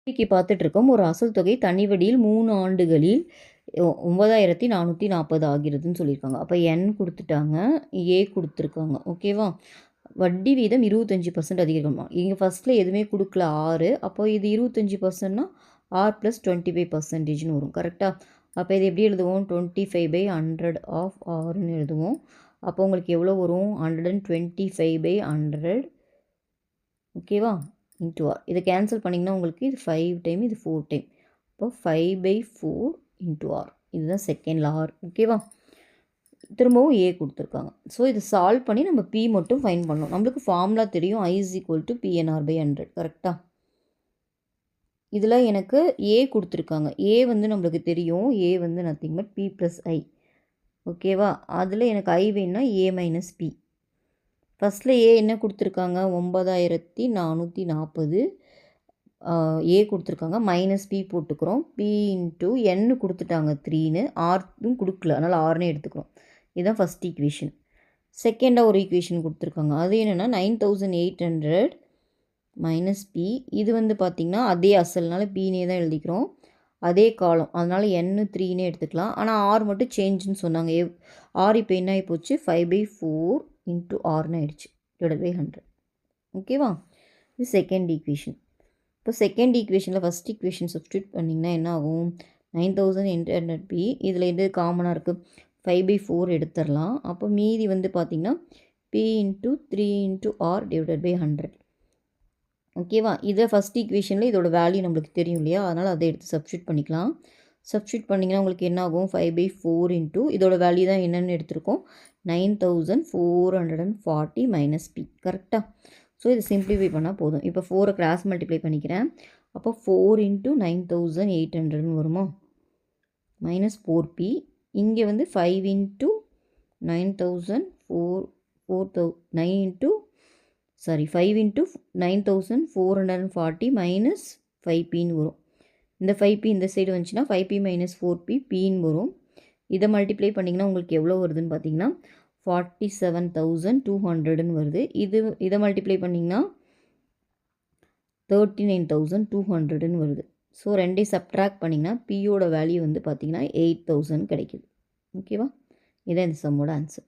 இன்னைக்கு பார்த்துட்ருக்கோம். ஒரு அசல் தொகை தனி வட்டியில் 3 ஆண்டுகளில் 9440 ஆகிறதுன்னு சொல்லியிருக்காங்க. அப்போ என் கொடுத்துட்டாங்க, ஏ கொடுத்துருக்காங்க. ஓகேவா? வட்டி வீதம் 25% அதிகரிக்குமா? இங்கே ஃபஸ்ட்டில் எதுவுமே கொடுக்கல 6. அப்போ இது 25%னா ஆர் ப்ளஸ் 25%ன்னு வரும். கரெக்டாக? அப்போ இது எப்படி எழுதுவோம்? 25/100 ஆஃப் ஆர்னு எழுதுவோம். அப்போ உங்களுக்கு எவ்வளோ வரும்? 125/100. ஓகேவா? Into R. இதை கேன்சல் பண்ணிங்கன்னா உங்களுக்கு இது 5 டைம், இது 4 டைம். இப்போ 5/4 இன்ட்டு ஆர். இதுதான் செகண்ட் ஆர். ஓகேவா? திரும்பவும் ஏ கொடுத்துருக்காங்க. ஸோ இது சால்வ் பண்ணி நம்ம பி மட்டும் ஃபைன் பண்ணணும். நம்மளுக்கு ஃபார்முலா தெரியும், I = PNR/100. கரெக்டாக? இதில் எனக்கு ஏ கொடுத்துருக்காங்க. ஏ வந்து நம்மளுக்கு தெரியும், ஏ வந்து நத்திங் பட் பி ப்ளஸ் ஐ. ஓகேவா? அதில் எனக்கு ஐ வேணுன்னா ஏ மைனஸ் பி. ஃபஸ்ட்டில் ஏ என்ன கொடுத்துருக்காங்க? 9440. ஏ கொடுத்துருக்காங்க, மைனஸ் பி போட்டுக்கிறோம். பி இன்ட்டு என்னு கொடுத்துட்டாங்க 3ன்னு, ஆர்டும் கொடுக்கல, அதனால் ஆர்னே எடுத்துக்கிறோம். இதுதான் ஃபஸ்ட் ஈக்குவேஷன். செகண்டாக ஒரு ஈக்குவேஷன் கொடுத்துருக்காங்க. அது என்னென்னா 9800 மைனஸ் பி. இது வந்து பார்த்திங்கன்னா அதே அசல்னால பின்னே தான் எழுதிக்கிறோம். அதே காலம், அதனால் என்னு 3ன்னே எடுத்துக்கலாம். ஆனால் ஆர் மட்டும் சேஞ்சுன்னு சொன்னாங்க. ஆர் இப்போ என்ன ஆகி போச்சு? 5/4 இன்ட்டு ஆர்னு ஆயிடுச்சு, /100. ஓகேவா? இது செகண்ட் ஈக்குவேஷன். இப்போ செகண்ட் ஈக்குவேஷனில் ஃபஸ்ட் ஈக்குவேஷன் சப்ஸ்டியூட் பண்ணிங்கன்னா என்ன ஆகும்? 9800 பி. இதில் எது காமனாக இருக்குது? 5/4 எடுத்துடலாம். அப்போ மீதி வந்து பார்த்திங்கன்னா பி இன்ட்டு 3 இன்ட்டு ஆர் /100. ஓகேவா? இதை ஃபஸ்ட் ஈக்குவேஷனில் இதோட வேல்யூ நம்மளுக்கு தெரியும் இல்லையா? அதனால் அதை எடுத்து சப்ஸ்டியூட் பண்ணிக்கலாம். சப்ஸ்டியூட் பண்ணிங்கன்னா உங்களுக்கு என்ன ஆகும்? 5/4 இன்ட்டு இதோட வேல்யூ தான் என்னென்னு எடுத்திருக்கோம், 9440 மைனஸ் பி. கரெக்டாக? ஸோ இது சிம்பிளிஃபை பண்ணால் போதும். இப்போ 4 கிராஸ் மல்டிப்ளை பண்ணிக்கிறேன். அப்போ 4 இன்ட்டு 9800ன்னு வருமா? Minus 4p. இங்கே வந்து 5 இன்ட்டு 9440 மைனஸ் 5pன்னு வரும். இந்த 5p இந்த சைடு வந்துச்சுன்னா 5p மைனஸ் 4p பின்னு வரும். இதை மல்டிப்ளை பண்ணிங்கன்னா உங்களுக்கு எவ்வளோ வருதுன்னு பார்த்தீங்கன்னா 47,200ன்னு வருது. இதை மல்டிப்ளை பண்ணிங்கன்னா 39,200ன்னு வருது. ஸோ ரெண்டையும் சப்ட்ராக்ட் பண்ணிங்கன்னா பியோட வேல்யூ வந்து பார்த்திங்கன்னா 8,000 கிடைக்குது. ஓகேவா? இதான் இந்த சம்மோட ஆன்சர்.